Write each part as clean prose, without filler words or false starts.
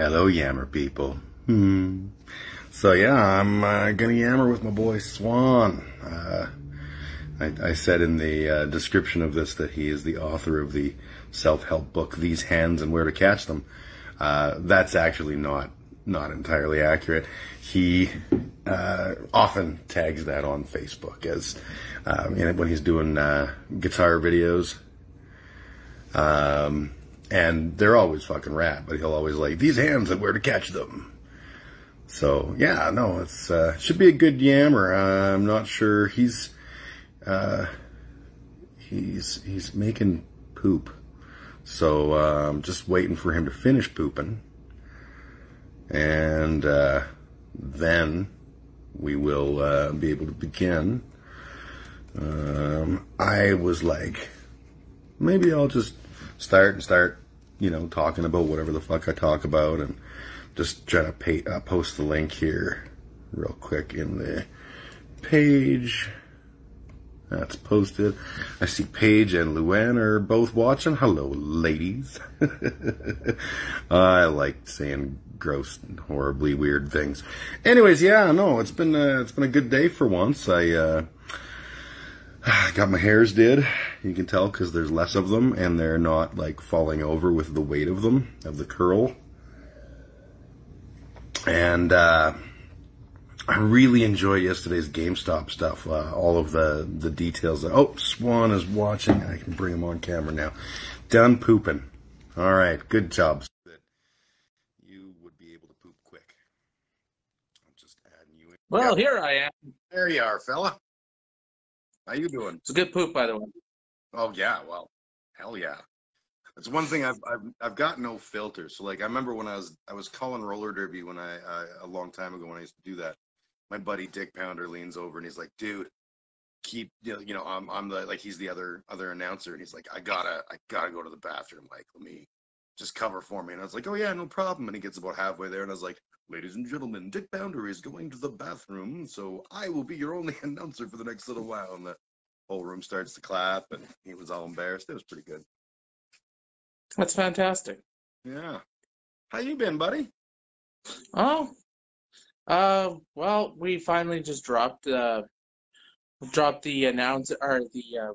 Hello, Yammer people. So yeah, I'm gonna yammer with my boy Swan. I said in the description of this that he is the author of the self-help book, These Hands and Where to Catch Them. That's actually not entirely accurate. He often tags that on Facebook as when he's doing guitar videos. And they're always fucking rad, but he'll always like, these hands and where to catch them. So yeah, no, it's should be a good yammer. I'm not sure. He's making poop, so I'm just waiting for him to finish pooping, and then we will be able to begin. I was like, maybe I'll just start, talking about whatever the fuck I talk about, and just try to post the link here real quick in the page. That's posted. I see Paige and Luann are both watching. Hello, ladies. I like saying gross and horribly weird things. Anyways, yeah, no, it's been a good day for once. I got my hairs did. You can tell because there's less of them, and they're not like falling over with the weight of them, of the curl. And I really enjoyed yesterday's GameStop stuff. All of the details. Oh, Swan is watching. I can bring him on camera now. Done pooping. All right, good job. You would be able to poop quick. I'm just adding you in. Well, here I am. There you are, fella. How you doing? It's a good poop, by the way. Oh yeah, well, hell yeah. It's one thing I've got no filter. So like I remember when I was calling roller derby when I a long time ago when I used to do that. My buddy Dick Pounder leans over and he's like, "Dude, keep I'm the like he's the other announcer and he's like, I gotta go to the bathroom. Like, let me just cover for me." And I was like, "Oh yeah, no problem." And he gets about halfway there and I was like, "Ladies and gentlemen, Dick Pounder is going to the bathroom, so I will be your only announcer for the next little while." And the whole room starts to clap and he was all embarrassed. It was pretty good. That's fantastic. Yeah. How you been, buddy? Oh, well, we finally just dropped the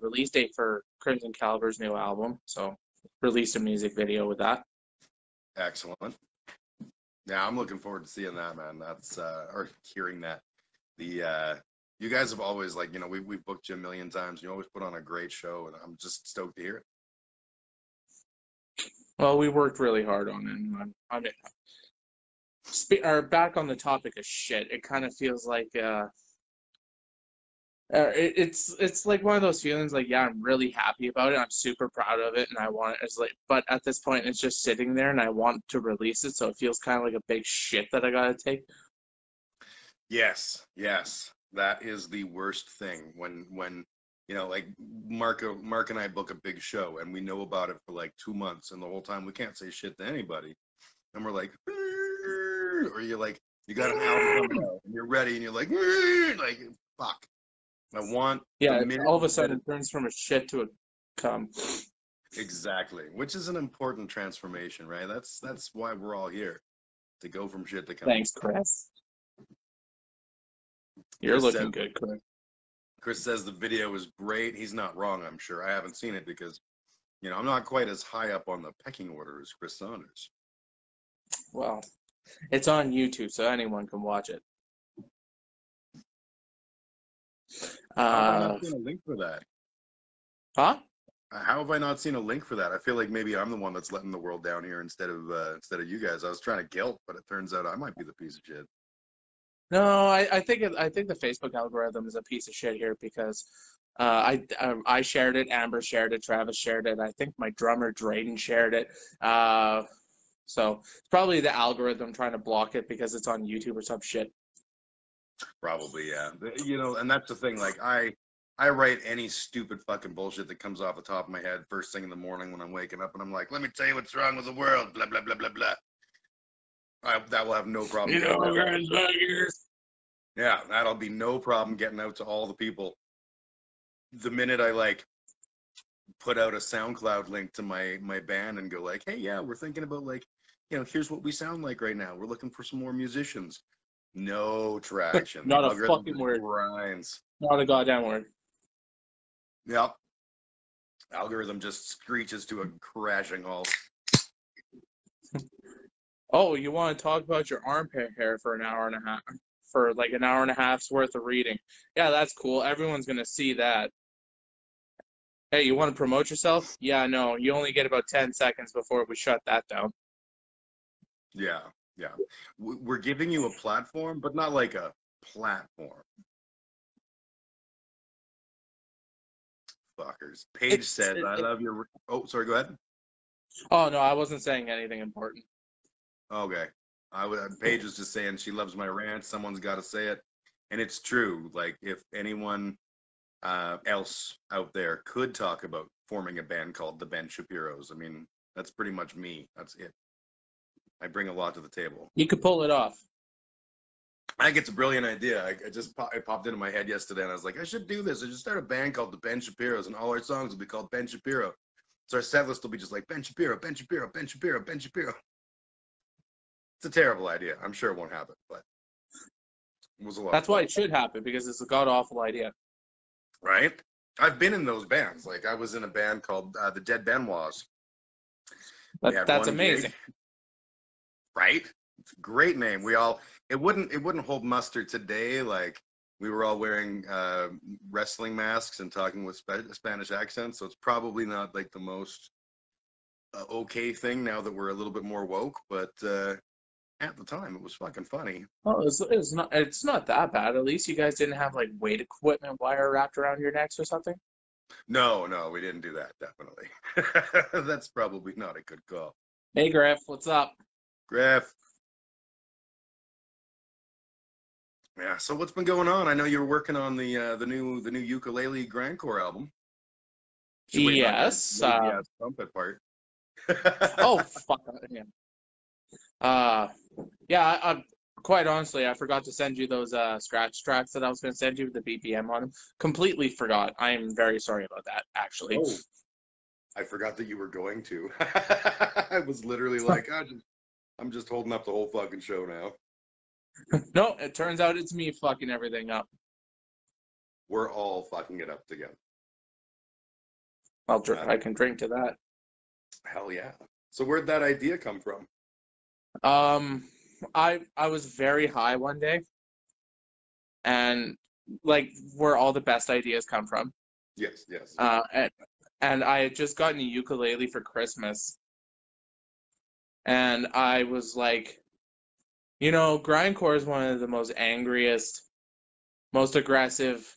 release date for Crimson Caliber's new album. So released a music video with that. Excellent. Yeah, I'm looking forward to seeing that, man. That's or hearing that. You guys have always we've booked you a million times. You always put on a great show, and I'm just stoked to hear it. Well, we worked really hard on it. And back on the topic of shit, it kind of feels like it's like one of those feelings like, yeah, I'm really happy about it. I'm super proud of it, and I want it. It's like, but at this point, it's just sitting there, and I want to release it, so it feels kind of like a big shit that I gotta take. Yes, that is the worst thing when like Mark and I book a big show and we know about it for like 2 months and the whole time we can't say shit to anybody, and we're like, or you're like, you got an album coming out and you're ready and you're like fuck. I want all of a sudden it turns from a shit to a cum. Exactly, which is an important transformation, right? That's why we're all here, to go from shit to cum. Thanks, Chris. You're looking good, Chris. Chris says the video is great. He's not wrong, I'm sure. I haven't seen it because, I'm not quite as high up on the pecking order as Chris Saunders. Well, it's on YouTube, so anyone can watch it. How have I not seen a link for that? Huh? How have I not seen a link for that? I feel like maybe I'm the one that's letting the world down here instead of you guys. I was trying to guilt, but it turns out I might be the piece of shit. No, I think the Facebook algorithm is a piece of shit here because I shared it, Amber shared it, Travis shared it. I think my drummer Drayden shared it. So it's probably the algorithm trying to block it because it's on YouTube or some shit. Probably, yeah. And that's the thing. Like I write any stupid fucking bullshit that comes off the top of my head first thing in the morning when I'm waking up, and I'm like, let me tell you what's wrong with the world. Blah blah blah blah blah. That will have no problem. Yeah, that'll be no problem getting out to all the people. The minute I put out a SoundCloud link to my band and go like, hey, yeah, we're thinking about here's what we sound like right now. We're looking for some more musicians. No traction. The Not a algorithm fucking just word. grinds. Not a goddamn word. Yep. Algorithm just screeches to a crashing halt. Oh, you want to talk about your armpit hair for an hour and a half, for like an hour and a half's worth of reading? Yeah, that's cool. Everyone's gonna see that. Hey, you want to promote yourself? Yeah, no, you only get about 10 seconds before we shut that down. Yeah, yeah. We're giving you a platform, but not like a platform. Fuckers. Paige says, I love your... Oh, sorry, go ahead. Oh, no, I wasn't saying anything important. Okay. Paige was just saying she loves my rant. Someone's got to say it. And it's true. Like, if anyone else out there could talk about forming a band called the Ben Shapiros, I mean, that's pretty much me. That's it. I bring a lot to the table. You could pull it off. I think it's a brilliant idea. It popped into my head yesterday, and I was like, I should do this. I should start a band called the Ben Shapiros, and all our songs will be called Ben Shapiro. So our set list will be just like Ben Shapiro, Ben Shapiro, Ben Shapiro, Ben Shapiro. It's a terrible idea. I'm sure it won't happen, but it was a lot. That's why it should happen, because it's a god-awful idea. Right? I've been in those bands. Like, I was in a band called the Dead Benoits. That's amazing. Gig. Right? It's a great name. It wouldn't hold muster today. Like, we were all wearing wrestling masks and talking with Spanish accents, so it's probably not like the most okay thing now that we're a little bit more woke, but at the time it was fucking funny. Oh, it's not that bad. At least you guys didn't have like weight equipment wire wrapped around your necks or something. No, we didn't do that, definitely. That's probably not a good call. Hey Griff, what's up? Griff. Yeah, so what's been going on? I know you were working on the new ukulele grindcore album. Yes. Trumpet part. Oh fuck yeah. Yeah. Quite honestly, I forgot to send you those scratch tracks that I was going to send you with the BPM on them. Completely forgot. I am very sorry about that, actually. Oh, I forgot that you were going to. I was literally like, I'm just holding up the whole fucking show now. No, it turns out it's me fucking everything up. We're all fucking it up together. I can drink to that. Hell yeah. So where'd that idea come from? I was very high one day, and like where all the best ideas come from. Yes. And I had just gotten a ukulele for Christmas, and I was like, grindcore is one of the most angriest, most aggressive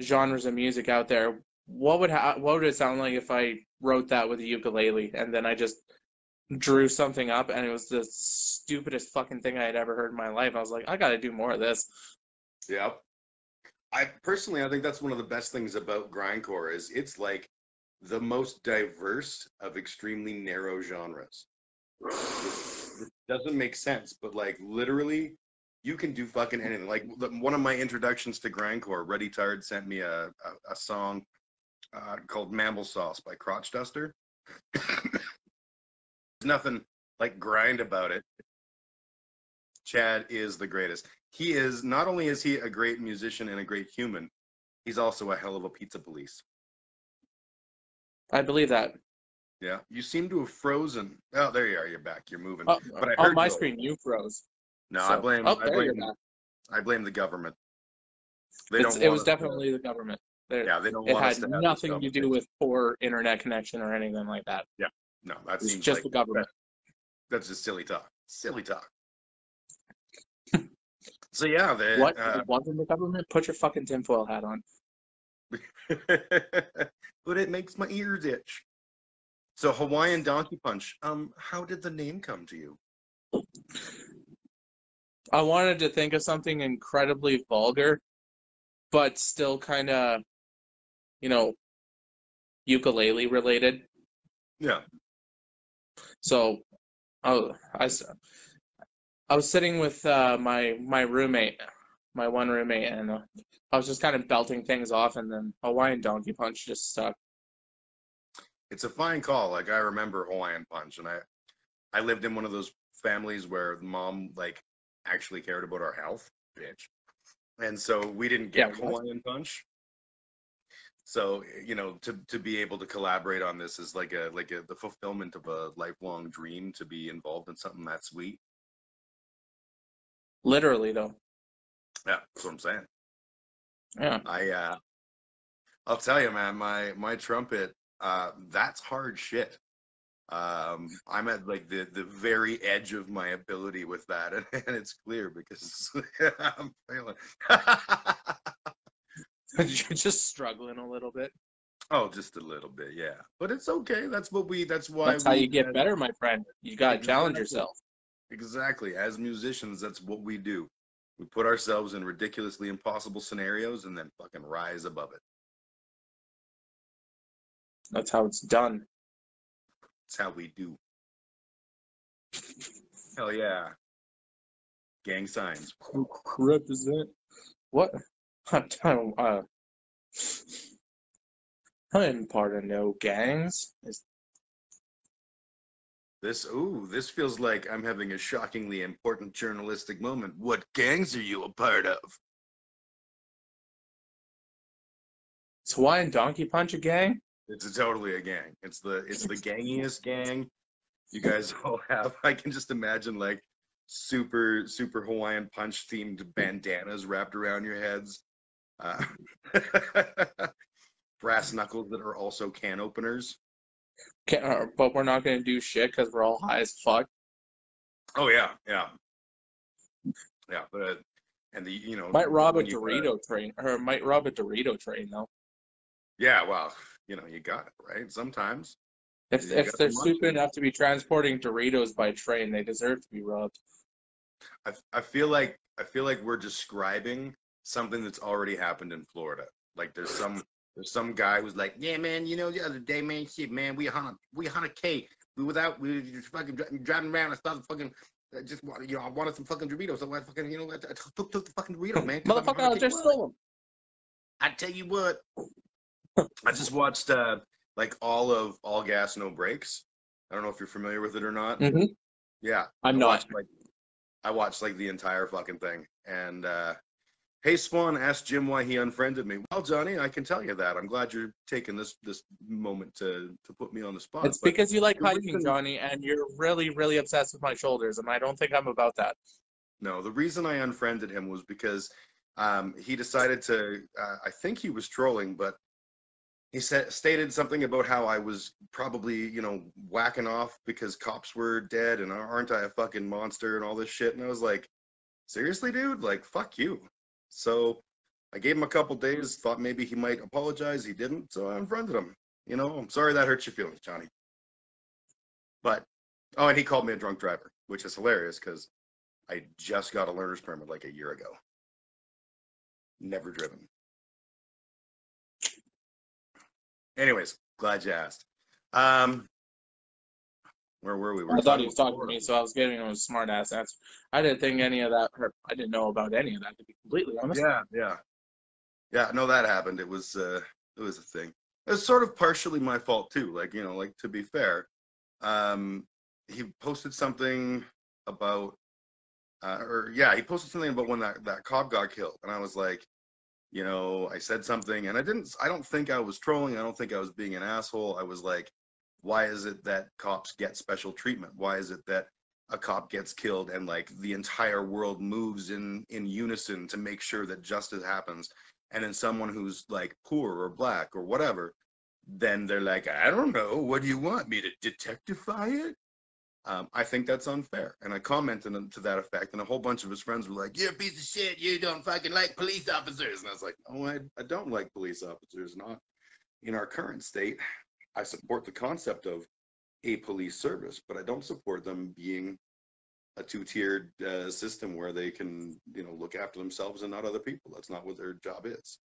genres of music out there. What would it sound like if I wrote that with a ukulele? And then I just drew something up, and it was the stupidest fucking thing I had ever heard in my life. I was like, I gotta do more of this. Yep. I think that's one of the best things about grindcore is it's like the most diverse of extremely narrow genres. It doesn't make sense, but like literally you can do fucking anything. Like one of my introductions to grindcore, Ruddy Tard sent me a song called Mammal Sauce by Crotch Duster. There's nothing like grind about it. Chad is the greatest. Not only is he a great musician and a great human, he's also a hell of a pizza police. I believe that. Yeah, you seem to have frozen. Oh, there you are. You're back. You're moving. But I heard on my screen, you froze. No, so. I blame the government. It was definitely the government. They don't want us to have it had nothing to do with poor internet connection or anything like that. Yeah, no, that seems just like the government. That's just silly talk. Silly talk. So yeah, what? It wasn't the government? Put your fucking tinfoil hat on. But it makes my ears itch. So Hawaiian Donkey Punch. How did the name come to you? I wanted to think of something incredibly vulgar, but still kind of, ukulele related. Yeah. So, I was sitting with my roommate, my one roommate, and I was just kind of belting things off, and then Hawaiian Donkey Punch just stuck. It's a fine call. Like I remember Hawaiian Punch, and I lived in one of those families where mom like actually cared about our health, bitch. And so we didn't Yeah, get what? Hawaiian Punch. So, to be able to collaborate on this is like the fulfillment of a lifelong dream to be involved in something that sweet. Literally, though. Yeah, that's what I'm saying. Yeah. I'll tell you, man, my trumpet, that's hard shit. I'm at like the very edge of my ability with that, and it's clear because I'm failing. You're just struggling a little bit. Oh, just a little bit, yeah. But it's okay. That's why That's how we you get better, my friend. You gotta challenge exactly yourself. exactly as musicians, that's what we do. We put ourselves in ridiculously impossible scenarios and then fucking rise above it. That's how it's done. That's how we do. Hell yeah. Gang signs. Represent. What? I'm part of no gangs. This feels like I'm having a shockingly important journalistic moment. What gangs are you a part of? Is Hawaiian Donkey Punch a gang? It's totally a gang. It's the gangiest gang you guys all have. I can just imagine like super Hawaiian Punch themed bandanas wrapped around your heads. Uh, brass knuckles that are also can openers. But we're not gonna do shit because we're all high as fuck. Oh yeah. But and Might rob a when you Dorito train, or might rob a Dorito train though. yeah, well, you got it right. Sometimes If you got they're the munchies. stupid enough to be transporting Doritos by train, they deserve to be robbed. I feel like we're describing something that's already happened in Florida. Like there's some guy who's like, yeah, man, the other day, man, shit, man, we 100K. We just fucking driving around. I started fucking. I wanted some fucking Doritos. So I fucking, I took the fucking Doritos, man. Motherfucker, I just stole them. I tell you what, I just watched like all gas, no brakes. I don't know if you're familiar with it or not. Mm-hmm. Yeah, I'm not. I watched like the entire fucking thing. And Hey Swan asked Jim why he unfriended me. Well, Johnny, I can tell you that. I'm glad you're taking this moment to put me on the spot. It's because you like hiking, Johnny, and you're really, really obsessed with my shoulders, and I don't think I'm about that. No, the reason I unfriended him was because he decided to. I think he was trolling, but he stated something about how I was probably, whacking off because cops were dead and aren't I a fucking monster and all this shit. And I was like, seriously, dude? Like, fuck you. So I gave him a couple days, thought maybe he might apologize. He didn't, so I unfriended him. I'm sorry that hurt your feelings, Johnny. But, oh, and he called me a drunk driver, which is hilarious because I just got a learner's permit like a year ago. Never driven. Anyways, glad you asked. Where were we? I thought he was talking to me, so I was giving him a smart ass answer. I didn't think any of that hurt. I didn't know about any of that, to be completely honest. Yeah. No, that happened. It was a thing. It was sort of partially my fault too. Like to be fair, he posted something about, he posted something about when that cop got killed, and I was like, I said something, and I don't think I was trolling. I don't think I was being an asshole. I was like, why is it that cops get special treatment? Why is it that a cop gets killed and like the entire world moves in unison to make sure that justice happens? And then someone who's like poor or black or whatever, then they're like, I don't know, what do you want me to detectify it? I think that's unfair. And I commented to that effect, and a whole bunch of his friends were like, you're a piece of shit, you don't fucking like police officers. And I was like, oh, I don't like police officers, not in our current state. I support the concept of a police service, but I don't support them being a two-tiered system where they can, look after themselves and not other people. That's not what their job is.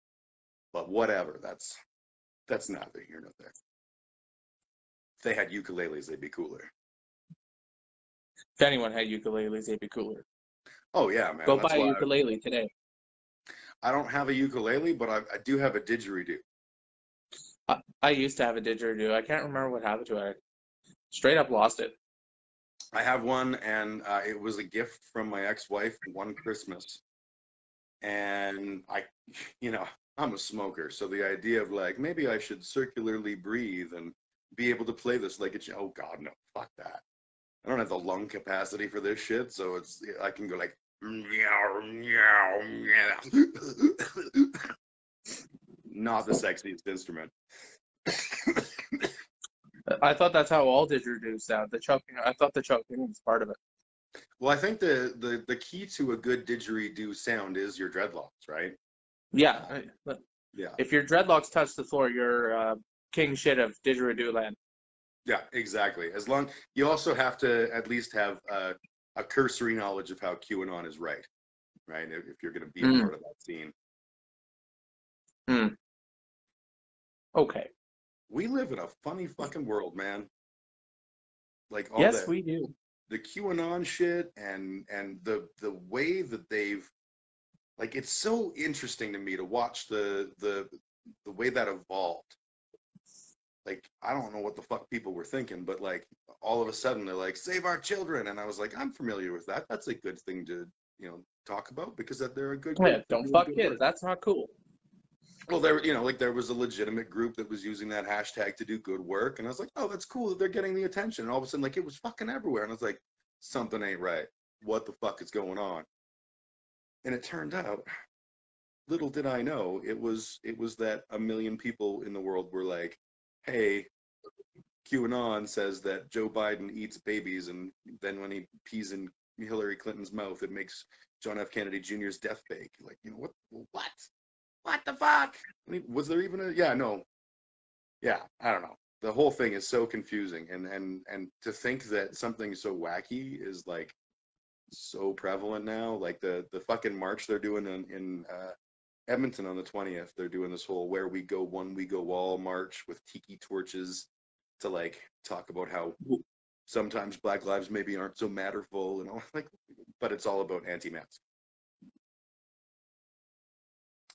But whatever, that's neither here nor there. If they had ukuleles, they'd be cooler. If anyone had ukuleles, they'd be cooler. Oh yeah, man. Go buy a ukulele today. I don't have a ukulele, but I do have a didgeridoo. I used to have a didgeridoo. I can't remember what happened to it. I straight up lost it. I have one, and it was a gift from my ex-wife one Christmas. And you know, I'm a smoker, so the idea of like maybe I should circularly breathe and be able to play this like it's oh god no, fuck that. I don't have the lung capacity for this shit, so I can go like meow meow meow. Not the sexiest instrument. I thought that's how all didgeridoos sound. The choking. I thought the choking was part of it. Well, I think the key to a good didgeridoo sound is your dreadlocks, right? Yeah. Yeah. If your dreadlocks touch the floor, you're king shit of didgeridoo land. Yeah, exactly. As long you also have to at least have a cursory knowledge of how QAnon is right? If you're going to be a Mm. part of that scene. Mm. Okay. We live in a funny fucking world, man. Like all Yes, we do. the QAnon shit and the way that they've like it's so interesting to me to watch the way that evolved. Like I don't know what the fuck people were thinking, but like all of a sudden they're like save our children, and I was like I'm familiar with that. That's a good thing to talk about because that they're a good group. Yeah, don't fuck kids. That's not cool. Well, like there was a legitimate group that was using that hashtag to do good work, and I was like, oh, that's cool that they're getting the attention. And all of a sudden, like it was fucking everywhere, and I was like, something ain't right. What the fuck is going on? And it turned out, little did I know, it was that a million people in the world were like, hey, QAnon says that Joe Biden eats babies, and then when he pees in Hillary Clinton's mouth, it makes John F. Kennedy Jr.'s death fake. Like, what? What the fuck? Was there even a no? Yeah, I don't know. The whole thing is so confusing, and to think that something so wacky is like so prevalent now, like the fucking march they're doing in Edmonton on the 20th. They're doing this whole "Where We Go One We Go All" march with tiki torches to like talk about how sometimes Black lives maybe aren't so matterful and all like, but it's all about anti-mask.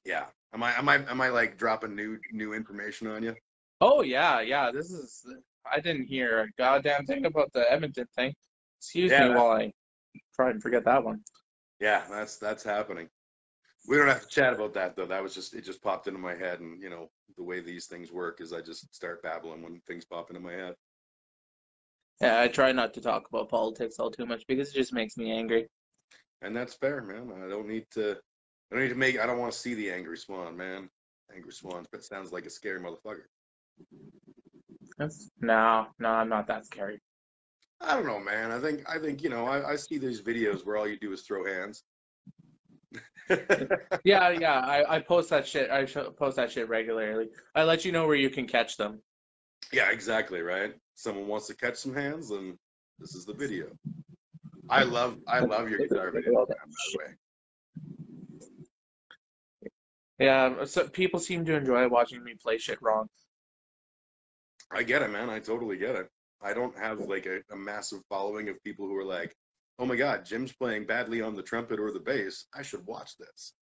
Yeah. Am I like dropping new information on you? Oh yeah. This is. I didn't hear a goddamn thing about the Edmonton thing. Excuse me while I try and forget that one. Yeah, that's happening. We don't have to chat about that though. It just popped into my head, and the way these things work is I just start babbling when things pop into my head. Yeah, I try not to talk about politics all too much because it just makes me angry. And that's fair, man. I don't need to make. I don't want to see the angry swan, man. Angry swan. That sounds like a scary motherfucker. No, I'm not that scary. I don't know, man. I think I see these videos where all you do is throw hands. Yeah. I post that shit. I post that shit regularly. I let you know where you can catch them. Yeah, exactly, right? Someone wants to catch some hands, and this is the video. I love your guitar videos, man, by the way. Yeah, so people seem to enjoy watching me play shit wrong. I get it, man. I totally get it. I don't have like a massive following of people who are like, oh my God, Jim's playing badly on the trumpet or the bass. I should watch this.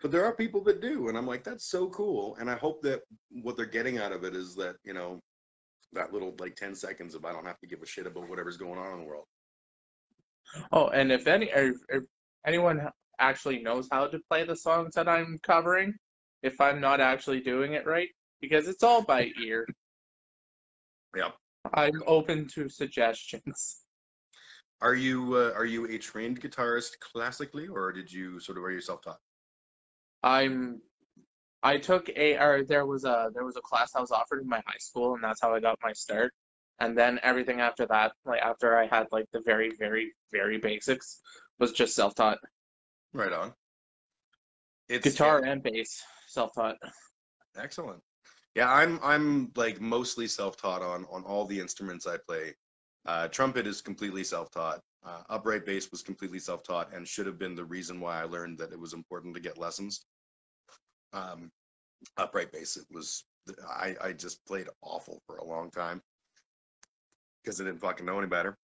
But there are people that do, and I'm like, that's so cool. And I hope that what they're getting out of it is that, that little like 10 seconds of I don't have to give a shit about whatever's going on in the world. Oh, and if anyone actually knows how to play the songs that I'm covering, if I'm not actually doing it right, because it's all by ear. Yeah. I'm open to suggestions. Are you a trained guitarist classically, or are you self-taught? There was a class I was offered in my high school, and that's how I got my start. And then everything after that, like after I had like the very, very, very basics, was just self-taught. Right on. Guitar and bass, self-taught. Excellent. Yeah, I'm like mostly self-taught on all the instruments I play. Trumpet is completely self-taught. Upright bass was completely self-taught and should have been the reason why I learned that it was important to get lessons. Upright bass, I just played awful for a long time because I didn't fucking know any better.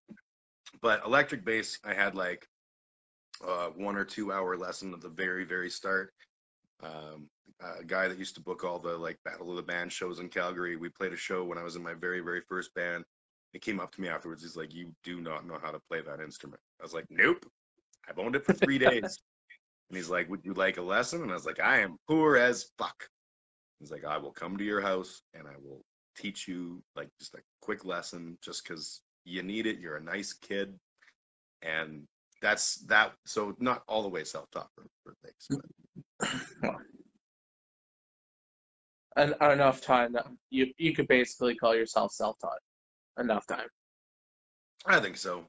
But electric bass, I had like 1 or 2 hour lesson at the very, very start. A guy that used to book all the like Battle of the Band shows in Calgary. We played a show when I was in my very, very first band, He came up to me afterwards. He's like, "You do not know how to play that instrument." I was like, "Nope. I've owned it for 3 days." And he's like, "Would you like a lesson?" And I was like, "I am poor as fuck." He's like, "I will come to your house and I will teach you like just a quick lesson just because you need it. You're a nice kid." And that's that. So not all the way self-taught for things, but Enough time that you could basically call yourself self-taught. Enough time. I think so.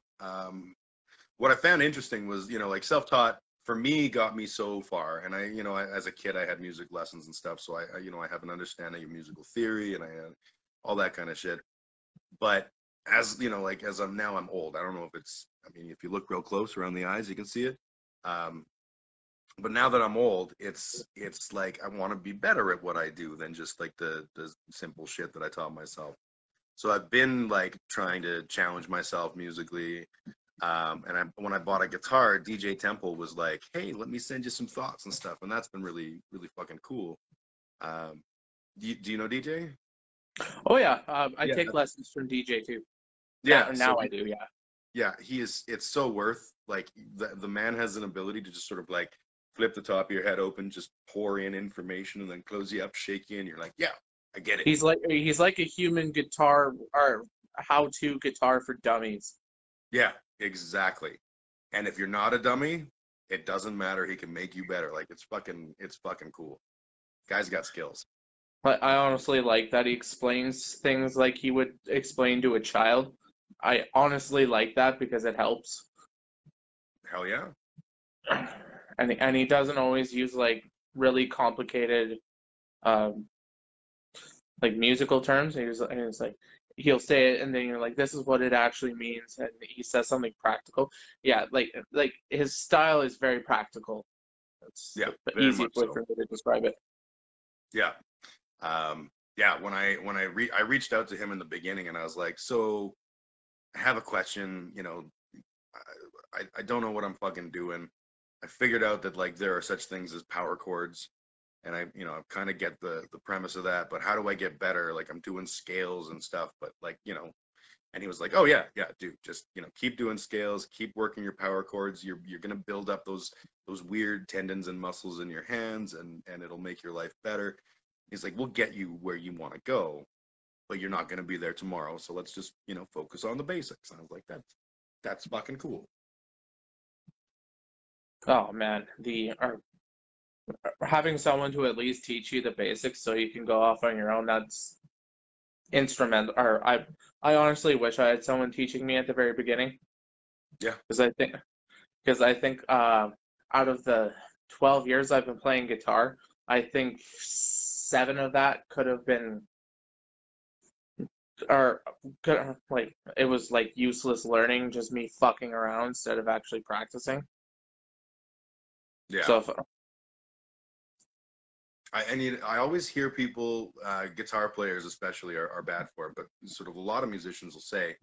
What I found interesting was, like self-taught for me got me so far. And as a kid, I had music lessons and stuff. So I have an understanding of musical theory and I had all that kind of shit. But as, like as I'm old, I don't know if if you look real close around the eyes, you can see it. But now that I'm old, it's like I want to be better at what I do than just like the simple shit that I taught myself. So I've been like trying to challenge myself musically. When I bought a guitar, DJ Temple was like, "Hey, let me send you some thoughts and stuff," and that's been really, really fucking cool. Do you know DJ? Oh yeah, I Yeah, take lessons from DJ too. yeah. Now I do. Yeah. Yeah, he is. It's so worth like the man has an ability to just sort of like flip the top of your head open, just pour in information, and then close you up, shake you, and you're like, "Yeah, I get it." He's like a human guitar or how-to guitar for dummies. Yeah, exactly. And if you're not a dummy, it doesn't matter. He can make you better. Like it's fucking cool. Guy's got skills. But I honestly like that he explains things like he would explain to a child. I honestly like that because it helps. Hell yeah. And he doesn't always use like really complicated um like musical terms. And it's like he'll say it and then you're like, this is what it actually means, and he says something practical. Yeah, like his style is very practical. That's Yeah, the very much easiest way so. for me to describe it. Yeah. Yeah, I reached out to him in the beginning and I was like, "So I have a question, I don't know what I'm fucking doing. I figured out that like there are such things as power chords, and I kind of get the premise of that, but how do I get better? Like I'm doing scales and stuff, but like, and he was like, "Oh yeah, yeah, dude, just, keep doing scales, keep working your power chords. You're going to build up those weird tendons and muscles in your hands and it'll make your life better." He's like, "We'll get you where you want to go, but you're not going to be there tomorrow. So let's just, focus on the basics." And I was like, that's fucking cool. Oh man, having someone to at least teach you the basics so you can go off on your own, that's instrumental. Or I honestly wish I had someone teaching me at the very beginning. Yeah. Because I think out of the 12 years I've been playing guitar, I think 7 of that could have been or like it was like useless learning, just me fucking around instead of actually practicing. Yeah. So if, I always hear people, guitar players especially, are bad for it, but sort of a lot of musicians will say,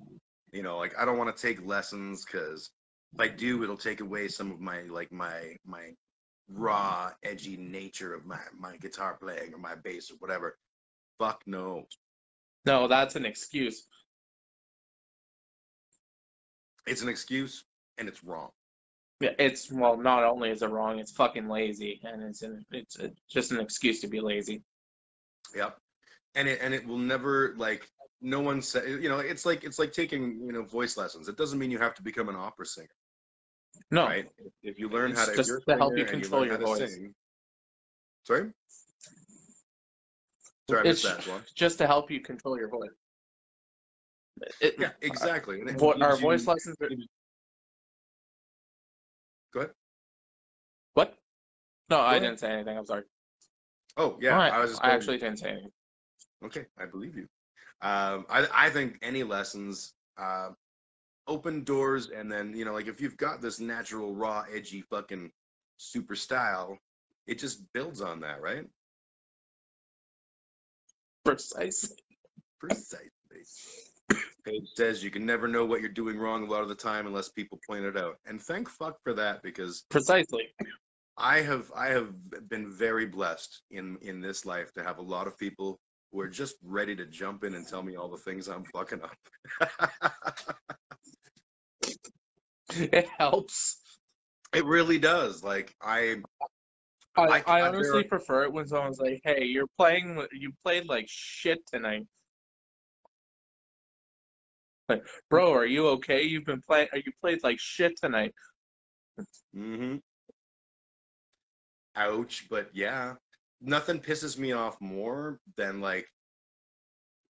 like, "I don't want to take lessons because if I do, it'll take away some of my raw, edgy nature of my guitar playing or my bass or whatever." Fuck no. no, that's an excuse. It's an excuse and it's wrong. Yeah, it's well, not only is it wrong, it's fucking lazy, and just an excuse to be lazy. Yep. And it will never, like, no one said, it's like taking, voice lessons. It doesn't mean you have to become an opera singer, No, right? If you learn how it's to, if just you're a to help singer you and you control learn how your to voice. sing. Sorry? Sorry, I missed It's that one. just to help you control your voice. Yeah, exactly. And it Our gives voice you, lessons are, go ahead. what? No, Go I ahead. didn't say anything. I'm sorry. Oh, All yeah, right, I was just I going, actually didn't say anything. okay, I believe you. I think any lessons, open doors, and then, like if you've got this natural, raw, edgy, fucking super style, it just builds on that, right? Precisely. Precisely. Page says you can never know what you're doing wrong a lot of the time unless people point it out. And thank fuck for that, because Precisely. I have been very blessed in this life to have a lot of people who are just ready to jump in and tell me all the things I'm fucking up. It helps. It really does. Like I there honestly prefer it when someone's like, "Hey, you played like shit tonight." Like, bro, are you okay? You played like shit tonight. mm-hmm. Ouch, but yeah, nothing pisses me off more than like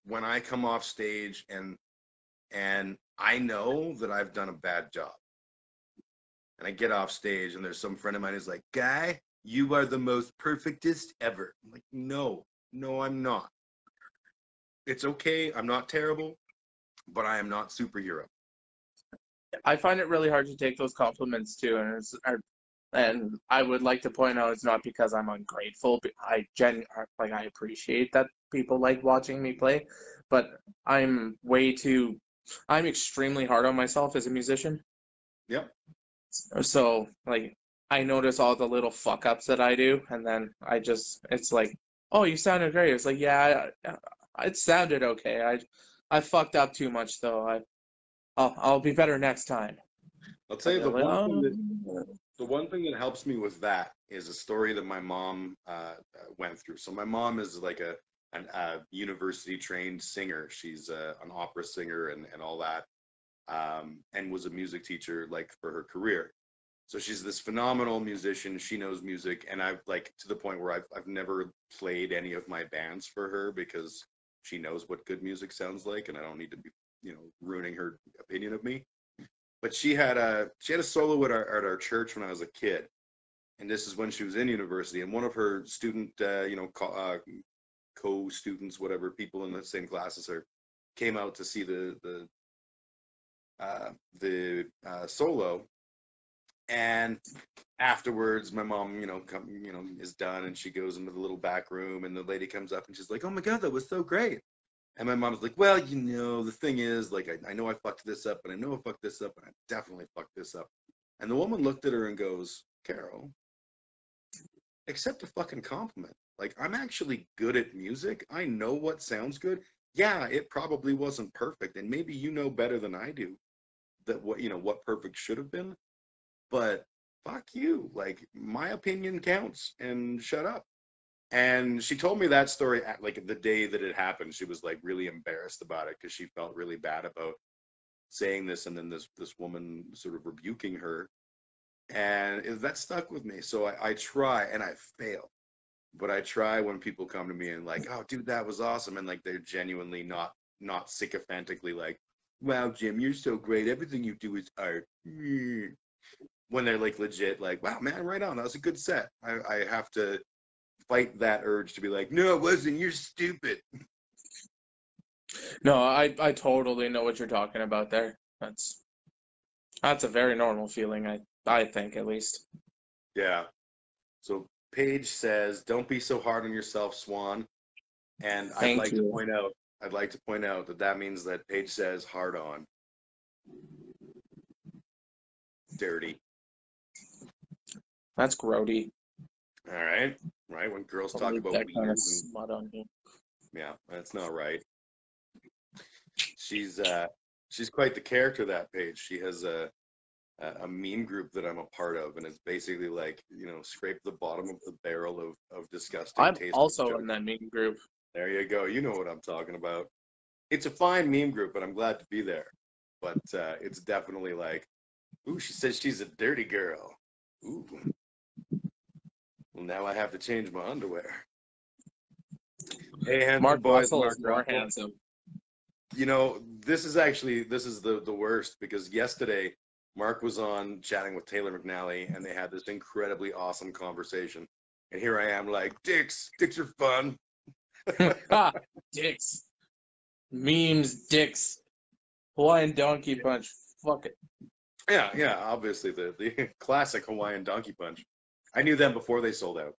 when I come off stage and I know that I've done a bad job. And I get off stage and there's some friend of mine who's like, "Guy, you are the most perfectest ever." I'm like, "No, no, I'm not. It's okay. I'm not terrible, but I am not superhero." I find it really hard to take those compliments too, and I would like to point out it's not because I'm ungrateful. I appreciate that people like watching me play, but I'm I'm extremely hard on myself as a musician. Yep. So like I notice all the little fuck ups that I do, and then it's like, oh, you sounded great. It's like, yeah, it sounded okay. I fucked up too much though. I'll be better next time. I'll tell you Like, the one thing that helps me with that is a story that my mom went through. So my mom is like a university trained singer. She's an opera singer and all that, and was a music teacher like for her career. So she's this phenomenal musician. She knows music, and I've like to the point where I've never played any of my bands for her because she knows what good music sounds like, and I don't need to be ruining her opinion of me. But she had a solo at our church when I was a kid, and this is when she was in university. And one of her student co-students, whatever, people in the same class as her, came out to see the solo. And afterwards, my mom, is done, and she goes into the little back room, and the lady comes up, and she's like, "Oh my God, that was so great." And my mom's like, "Well, the thing is, like, I know I fucked this up, and I know I fucked this up, and I definitely fucked this up." And the woman looked at her and goes, "Carol, accept a fucking compliment. Like, I'm actually good at music. I know what sounds good. Yeah, it probably wasn't perfect, and maybe you know better than I do that what perfect should have been. But fuck you. Like, my opinion counts, and shut up." And she told me that story at like the day that it happened. She was like really embarrassed about it because she felt really bad about saying this, and then this woman sort of rebuking her, and that stuck with me. So I try, and I fail, but I try when people come to me and like, "Oh, dude, that was awesome," and like they're genuinely not sycophantically like, "Wow, Jim, you're so great. Everything you do is art." When they're like legit, like, "Wow, man, right on. That was a good set." I have to fight that urge to be like, "No, it wasn't. You're stupid." no, I totally know what you're talking about there. That's a very normal feeling, I think at least. Yeah. So Paige says, "Don't be so hard on yourself, Swan." And Thank you. I'd like to point out that that means that Paige says hard on, dirty. That's grody. All right. Right. When girls I'll talk leave about that kind of wieners and smut on you. yeah, that's not right. She's she's quite the character, that Paige. She has a meme group that I'm a part of, and it's basically like, scrape the bottom of the barrel of disgusting, I'm tasteless also in jokes. that meme group. There you go. You know what I'm talking about. It's a fine meme group, and I'm glad to be there. But it's definitely like, ooh, she says she's a dirty girl. Ooh, well, now I have to change my underwear. Hey, handsome Mark boys, Russell Mark is more Russell. handsome. This is the worst, because yesterday Mark was on chatting with Taylor McNally, and they had this incredibly awesome conversation. And here I am like, dicks are fun. Ha! Dicks. Memes, dicks. Hawaiian donkey punch. Fuck it. Yeah, obviously the classic Hawaiian donkey punch. I knew them before they sold out.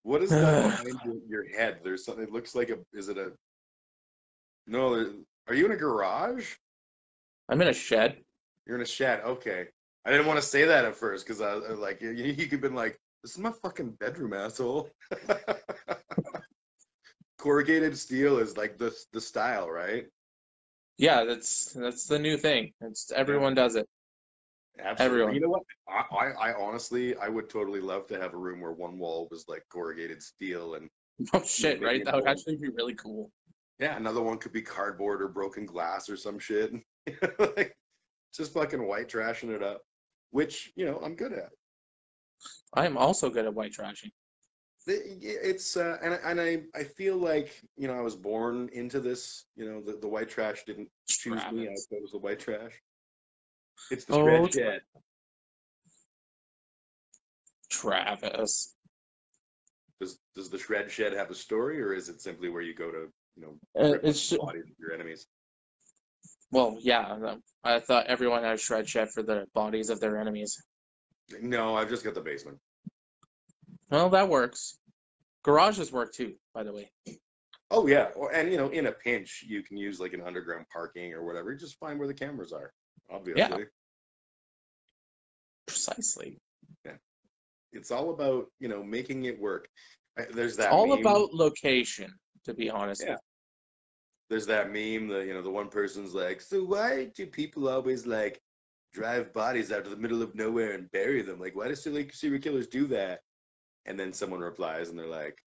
What is that behind your head? There's something. It looks like Is it a? No. Are you in a garage? I'm in a shed. You're in a shed. Okay. I didn't want to say that at first because I was like, you could have been like, this is my fucking bedroom, asshole. Corrugated steel is like the style, right? Yeah, that's the new thing. It's Yeah, everyone does it. absolutely. You Everyone. know what? I honestly, I would totally love to have a room where one wall was like corrugated steel and Oh shit, making right? it That would more. actually be really cool. Yeah, another one could be cardboard or broken glass or some shit. Like just fucking white trashing it up, which I'm good at. I am also good at white trashing. It's and I feel like I was born into this. The white trash didn't choose me. I Travis. chose the white trash. It's the Oh, shred shed. Travis. Does the shred shed have a story, or is it simply where you go to rip up It's the bodies of your enemies? well, yeah. I thought everyone had shred shed for the bodies of their enemies. No, I've just got the basement. Well, that works. Garages work too, by the way. Oh yeah, and in a pinch, you can use like an underground parking or whatever. Just find where the cameras are. Yeah, Obviously, precisely. yeah. It's all about making it work. There's It's that all meme. about location, to be honest Yeah, with there's that meme that the one person's like, so why do people always like drive bodies out to the middle of nowhere and bury them? Like, why do serial killers do that? And then someone replies and they're like,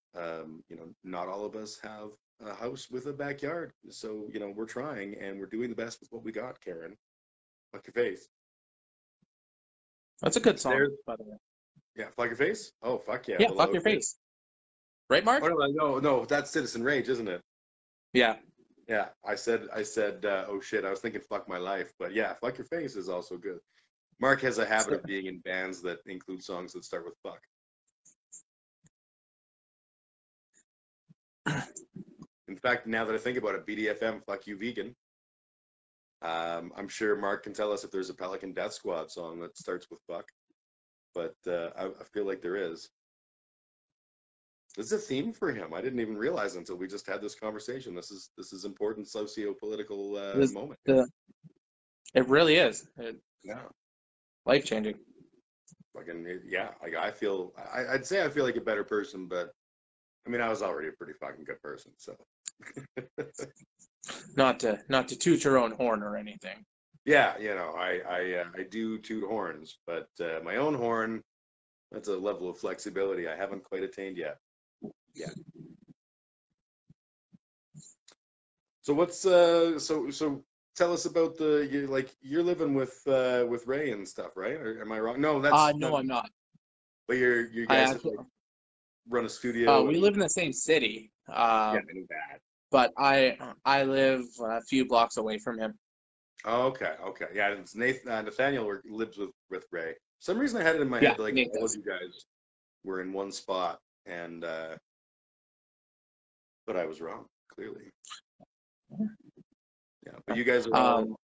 not all of us have a house with a backyard, so we're trying and we're doing the best with what we got. Karen, fuck your face. That's a good song, There, by the way. yeah, fuck your face. Oh fuck yeah, Yeah, fuck below your shit. face. Right, Oh Mark? no, that's Citizen Rage, isn't it? Yeah. Yeah, I said, oh shit, I was thinking fuck my life, but yeah, fuck your face is also good. Mark has a habit of being in bands that include songs that start with fuck. In fact, now that I think about it, BDFM, fuck you, vegan. I'm sure Mark can tell us if there's a Pelican Death Squad song that starts with fuck, but I feel like there is. This is a theme for him. I didn't even realize until we just had this conversation. This is important socio-political This, moment. it really is. Yeah. Life changing. Fucking yeah. Like I'd say I feel like a better person, but I mean I was already a pretty fucking good person. So Not to toot your own horn or anything. yeah, I do toot horns, but my own horn, that's a level of flexibility I haven't quite attained yet. Yeah. So what's so tell us about you're living with Ray and stuff, right? Or am I wrong? No, that's No, not. I'm not. But you I guys have actually, like run a studio we and live in the same city. yeah, I knew that. But I live a few blocks away from him. Oh, okay. Yeah, it's Nathaniel lives with Ray. For some reason I had it in my Yeah, head like Nate all of does. you guys were in one spot, and but I was wrong, clearly. Yeah, but you guys are all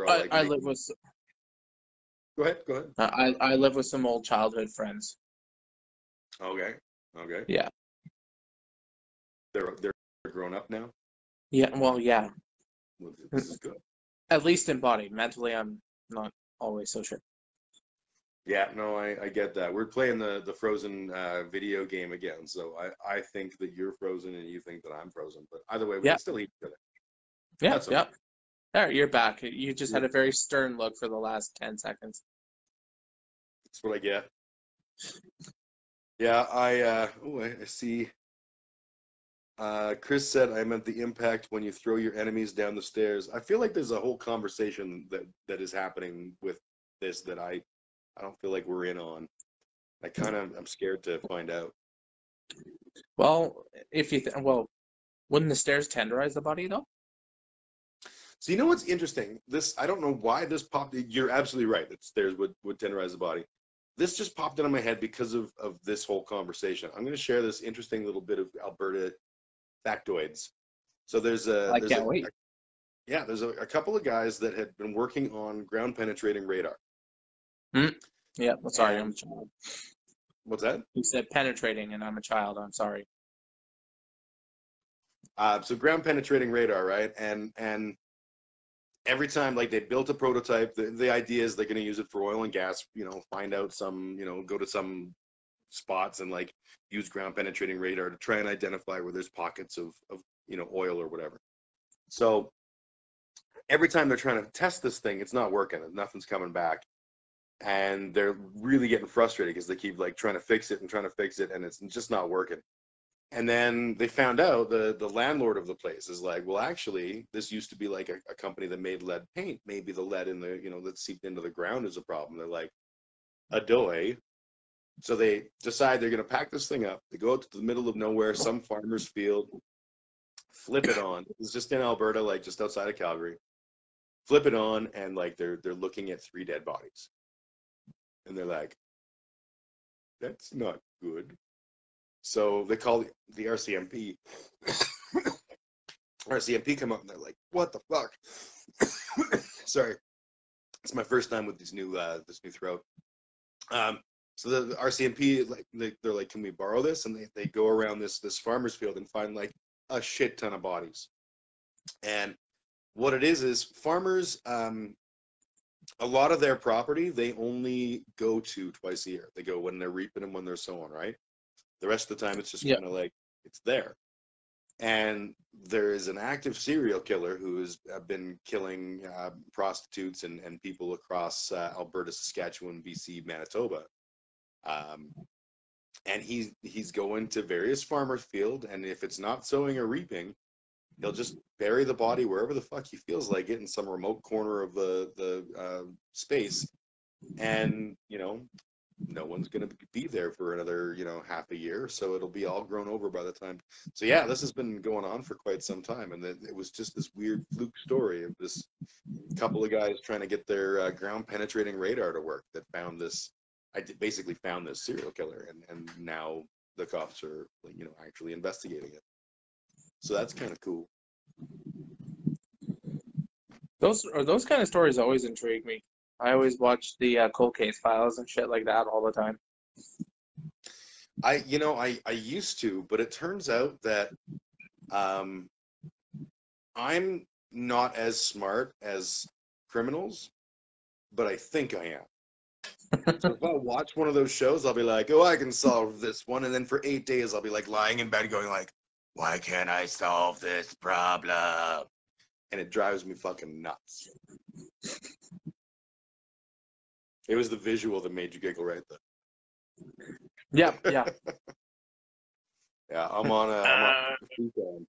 like I making. live with Go ahead. I live with some old childhood friends. Okay. Okay. Yeah. They're grown up now. Yeah. Well, yeah. Well, this is good. At least in body. Mentally, I'm not always so sure. Yeah, no, I get that. We're playing the Frozen video game again, so I think that you're frozen and you think that I'm frozen, but either way, we Yeah. can still eat each other. Yeah. That's okay. Yeah. There, you're back. You just had Yeah, a very stern look for the last 10 seconds. that's what I get. Yeah, I see. Chris said I meant the impact when you throw your enemies down the stairs. I feel like there's a whole conversation that is happening with this that I don't feel like we're in on. I'm scared to find out. Well, wouldn't the stairs tenderize the body though? So you know what's interesting? I don't know why this popped. You're absolutely right that stairs would tenderize the body. This just popped into my head because of this whole conversation. I'm going to share this interesting little bit of Alberta factoids. So I can't wait. there's a couple of guys that had been working on ground penetrating radar. Yeah, sorry, And I'm a child. what's that? You said penetrating, and I'm a child. I'm sorry. So ground penetrating radar, right? And every time, like, they built a prototype, the idea is they're going to use it for oil and gas, find out some, go to some spots and, like, use ground penetrating radar to try and identify where there's pockets of oil or whatever. So every time they're trying to test this thing, it's not working. Nothing's coming back. And they're really getting frustrated because they keep, like, trying to fix it, and it's just not working. And then they found out the landlord of the place is like, well, actually, this used to be like a company that made lead paint. Maybe the lead in the, that seeped into the ground is a problem. They're like, adoy. So they decide they're going to pack this thing up. They go out to the middle of nowhere, some farmer's field, flip it on. It's just in Alberta, like just outside of Calgary. Flip it on, and like they're looking at 3 dead bodies. And they're like, that's not good. So they call the RCMP. RCMP come up and they're like, what the fuck? Sorry. It's my first time with this new throat. So the RCMP, like, they're like, can we borrow this? And they go around this farmer's field and find like a shit ton of bodies. And what it is farmers, a lot of their property, they only go to twice a year. They go when they're reaping and when they're sowing, right? The rest of the time, it's just kind of like, it's there. And there is an active serial killer who has been killing prostitutes and people across Alberta, Saskatchewan, BC, Manitoba. And he's going to various farmers' field, and if it's not sowing or reaping, he'll just bury the body wherever the fuck he feels like it in some remote corner of the space. And, no one's going to be there for another, half a year. So it'll be all grown over by the time. So yeah, this has been going on for quite some time. And it was just this weird fluke story of this couple of guys trying to get their ground penetrating radar to work that found this. Basically found this serial killer. And now the cops are, actually investigating it. So that's kind of cool. Those kind of stories always intrigue me. I always watch the cold case files and shit like that all the time. I used to, but it turns out that I'm not as smart as criminals, but I think I am. So if I watch one of those shows, I'll be like, oh, I can solve this one. And then for 8 days, I'll be like lying in bed going like, why can't I solve this problem? And it drives me fucking nuts. It was the visual that made you giggle right there. Yeah. Yeah, I'm on a futon.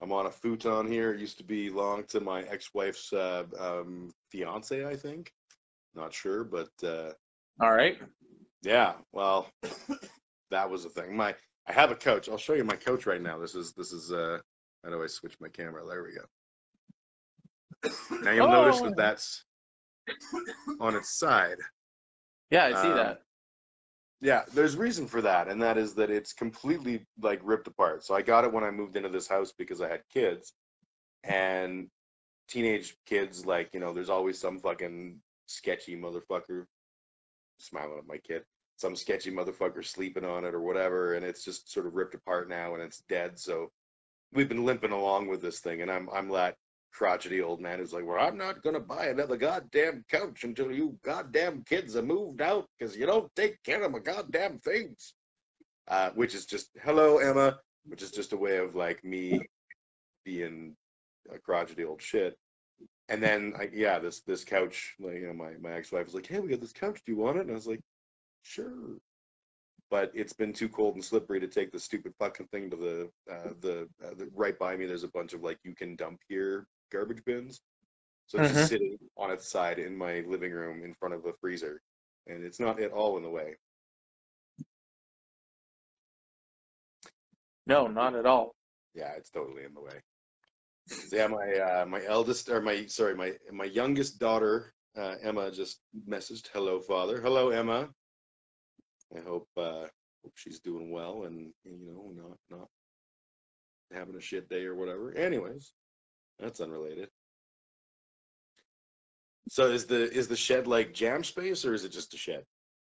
I'm on a futon here. It used to belong to my ex-wife's fiance, I think. Not sure, but all right. Yeah, well, that was a thing. I have a couch. I'll show you my couch right now. This is how do I switch my camera? There we go. Now you'll notice that that's on its side. Yeah, I see that. Yeah, there's reason for that, and that is that it's completely like ripped apart. So I got it when I moved into this house because I had kids, and teenage kids, like, there's always some fucking sketchy motherfucker, smiling at my kid, some sketchy motherfucker sleeping on it or whatever, and it's just sort of ripped apart now and it's dead. So we've been limping along with this thing, and I'm that crotchety old man who's like, well, I'm not gonna buy another goddamn couch until you goddamn kids are moved out because you don't take care of my goddamn things. Which is just, hello Emma, which is just a way of like me being a crotchety old shit. And then this couch, like, my ex-wife was like, hey, we got this couch, do you want it? And I was like, sure. But it's been too cold and slippery to take the stupid fucking thing to the right by me. There's a bunch of like, you can dump here garbage bins. So it's just sitting on its side in my living room in front of a freezer, and it's not at all in the way. No, not at all. Yeah, it's totally in the way. So yeah, my youngest daughter, Emma, just messaged, hello father. Hello Emma. I hope she's doing well and not having a shit day or whatever. Anyways, that's unrelated. So is the shed like jam space, or is it just a shed?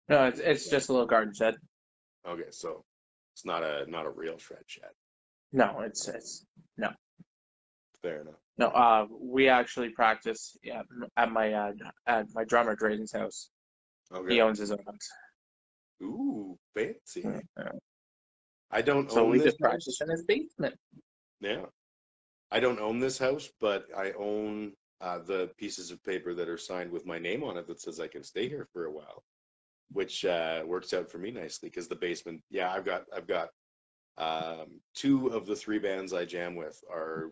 No, it's just a little garden shed. Okay, so it's not a real shred shed. No, it's no. Fair enough. No, we actually practice at my drummer Drayden's house. He Okay. owns his own house. Ooh, fancy. Yeah. I don't So own we this just practice house. in his basement. Yeah. I don't own this house, but I own the pieces of paper that are signed with my name on it that says I can stay here for a while, which works out for me nicely because the basement. Yeah, I've got two of the three bands I jam with are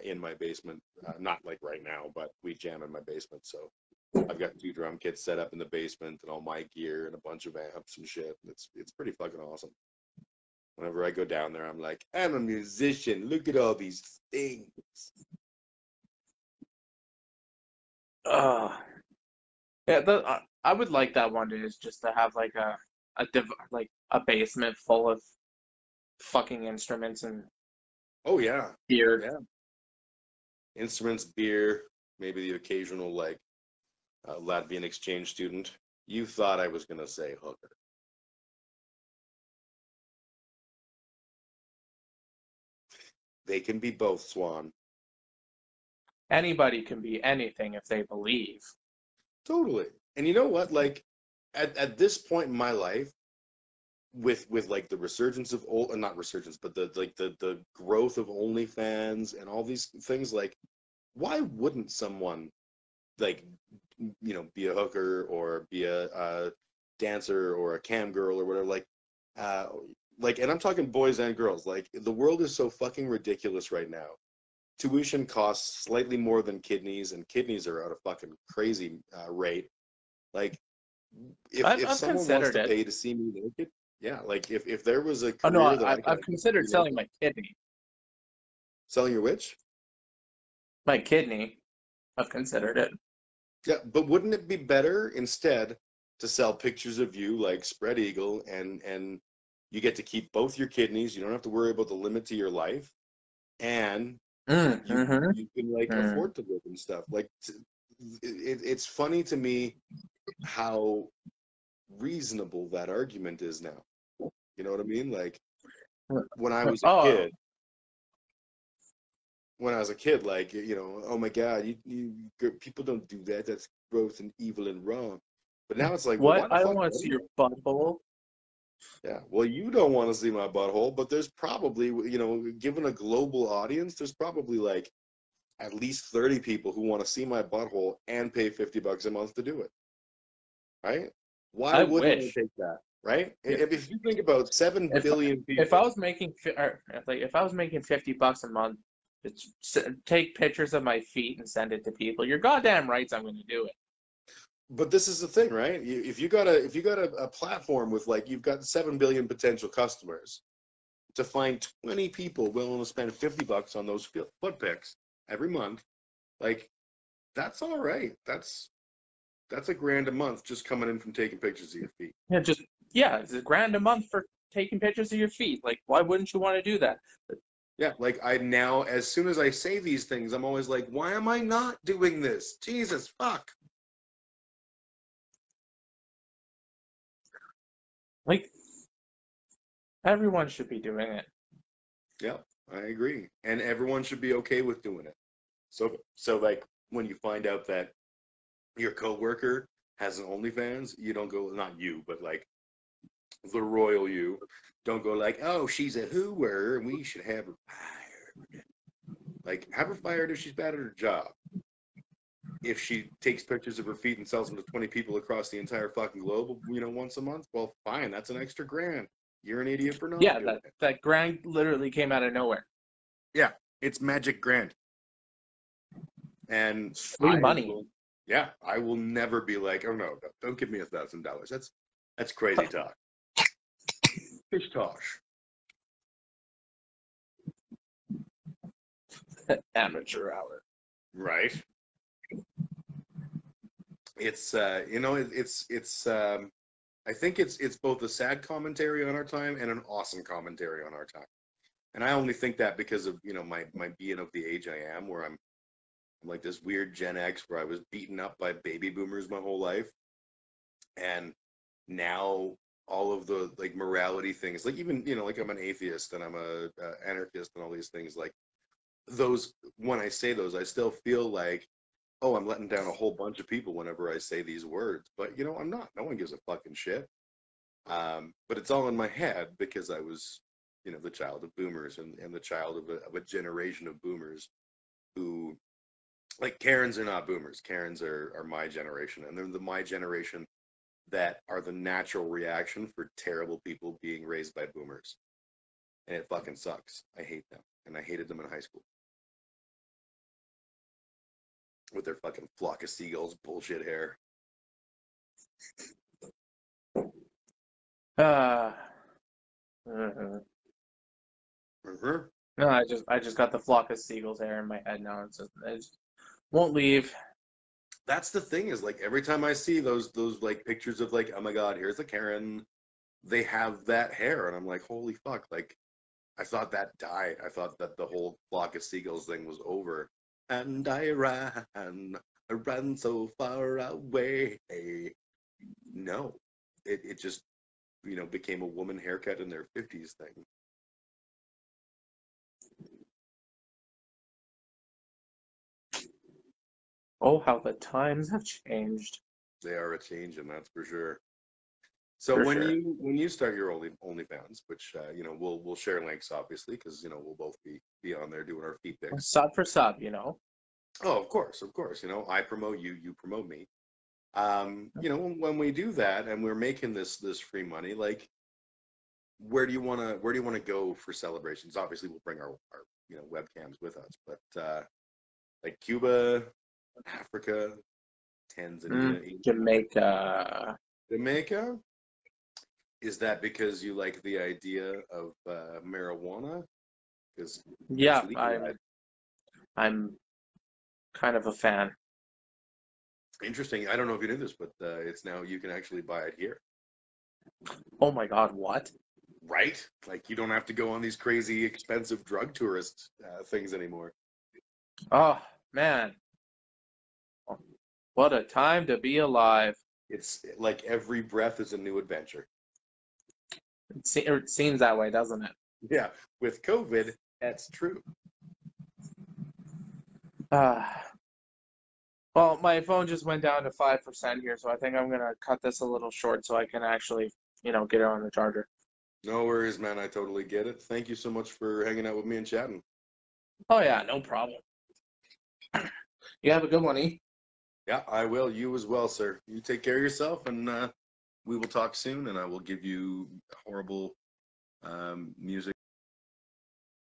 in my basement. Not like right now, but we jam in my basement. So I've got two drum kits set up in the basement and all my gear and a bunch of amps and shit. It's pretty fucking awesome. Whenever I go down there, I'm like, I'm a musician. Look at all these things. Uh, yeah, I would like that one day is just to have like like a basement full of fucking instruments and Oh yeah, gear. yeah. Instruments, beer, maybe the occasional like Latvian exchange student. You thought I was gonna say hooker. They can be both, Swan. Anybody can be anything if they believe. Totally. And you know what? Like at this point in my life, with like the resurgence of old, not resurgence, but the growth of OnlyFans and all these things, like why wouldn't someone like be a hooker or be a dancer or a cam girl or whatever uh and I'm talking boys and girls. Like the world is so fucking ridiculous right now. Tuition costs slightly more than kidneys, and kidneys are at a fucking crazy rate. Like if I've someone wants considered to it. pay to see me naked, yeah, like if there was a Oh no, career that I could I've actually considered be selling naked, my kidney. selling your witch. My kidney. I've considered it. Yeah, but wouldn't it be better instead to sell pictures of you like spread eagle and you get to keep both your kidneys, you don't have to worry about the limit to your life, and you Mm-hmm. you can like afford to live and stuff. Like it's funny to me how reasonable that argument is now. You know what I mean? Like when I was a Oh, kid, like oh my god, people don't do that. That's gross and evil and wrong. But now it's like, well, what? why the I don't fuck want to don't see you? your butthole. Yeah, well, you don't want to see my butthole, but there's probably, given a global audience, there's probably like at least 30 people who want to see my butthole and pay $50 a month to do it, right? Why I wouldn't wish. I take that, right? Yeah. If you think about 7 If billion if I people, was making if I was making $50 a month, take pictures of my feet and send it to people. You're goddamn right. I'm going to do it. but this is the thing, right? If you got a platform with like you've got 7 billion potential customers, to find 20 people willing to spend $50 on those foot pics every month, like that's all right. That's a grand a month just coming in from taking pictures of your feet. It's $1,000 a month for taking pictures of your feet. Like, why wouldn't you want to do that? Yeah, like I now, as soon as I say these things, I'm always like, why am I not doing this? Jesus, fuck. Like, everyone should be doing it. Yeah, I agree. And everyone should be okay with doing it. So like when you find out that your coworker has an OnlyFans, you don't go, not you, but like the royal you, don't go like, oh, she's a hooer and we should have her fired. Like, have her fired if she's bad at her job. If she takes pictures of her feet and sells them to 20 people across the entire fucking globe, once a month, well, fine, that's an extra grand. You're an idiot for not Yeah, doing it. that grand literally came out of nowhere. Yeah, it's magic grand. And It's free money. I will never be like, oh no, don't give me $1,000. That's crazy talk. Fish tosh. Amateur hour. Right. It's I think it's both a sad commentary on our time and an awesome commentary on our time. And I only think that because of, my being of the age I am, where I'm like this weird Gen X where I was beaten up by baby boomers my whole life. And now all of the like morality things, like even, like I'm an atheist and I'm a anarchist and all these things, like those, when I say those, I still feel like, oh, I'm letting down a whole bunch of people whenever I say these words. But, you know, I'm not. No one gives a fucking shit. But it's all in my head because I was, you know, the child of boomers and the child of a generation of boomers who, like, Karens are not boomers. Karens are my generation. And they're my generation that are the natural reaction for terrible people being raised by boomers. And it fucking sucks. I hate them. And I hated them in high school. With their fucking flock of seagulls bullshit hair. Uh, mhm. No, I just got the flock of seagulls hair in my head now. It just won't leave. That's the thing, is like every time I see those like pictures of like, oh my god, here's a Karen, they have that hair, and I'm like, holy fuck, like I thought that died. I thought that the whole flock of seagulls thing was over. And I ran so far away. No, it just, you know, became a woman haircut in their 50s thing. Oh, how the times have changed. They are a change, and that's for sure. So For when sure. you start your OnlyFans, which you know, we'll share links obviously, because you know we'll both be on there doing our feet pics. Sub for sub, you know. Oh, of course, of course. You know, I promote you, you promote me. You know, when we do that and we're making this free money, like, where do you wanna go for celebrations? Obviously, we'll bring our you know, webcams with us, but like Cuba, Africa, Tanzania, Jamaica. Jamaica. Is that because you like the idea of marijuana? Because it's Yeah, legalized. I'm kind of a fan. Interesting. I don't know if you knew this, but it's now, you can actually buy it here. Oh my God, what? Right? Like, you don't have to go on these crazy expensive drug tourist things anymore. Oh man, what a time to be alive. It's like every breath is a new adventure. It seems that way, doesn't it? Yeah, with COVID, that's true. Uh, well, my phone just went down to 5% here, so I think I'm gonna cut this a little short so I can actually, get it on the charger. No worries, man. I totally get it. Thank you so much for hanging out with me and chatting. Oh yeah, no problem. You have a good one, E. Yeah, I will. You as well, sir. You take care of yourself, and we will talk soon, and I will give you horrible music.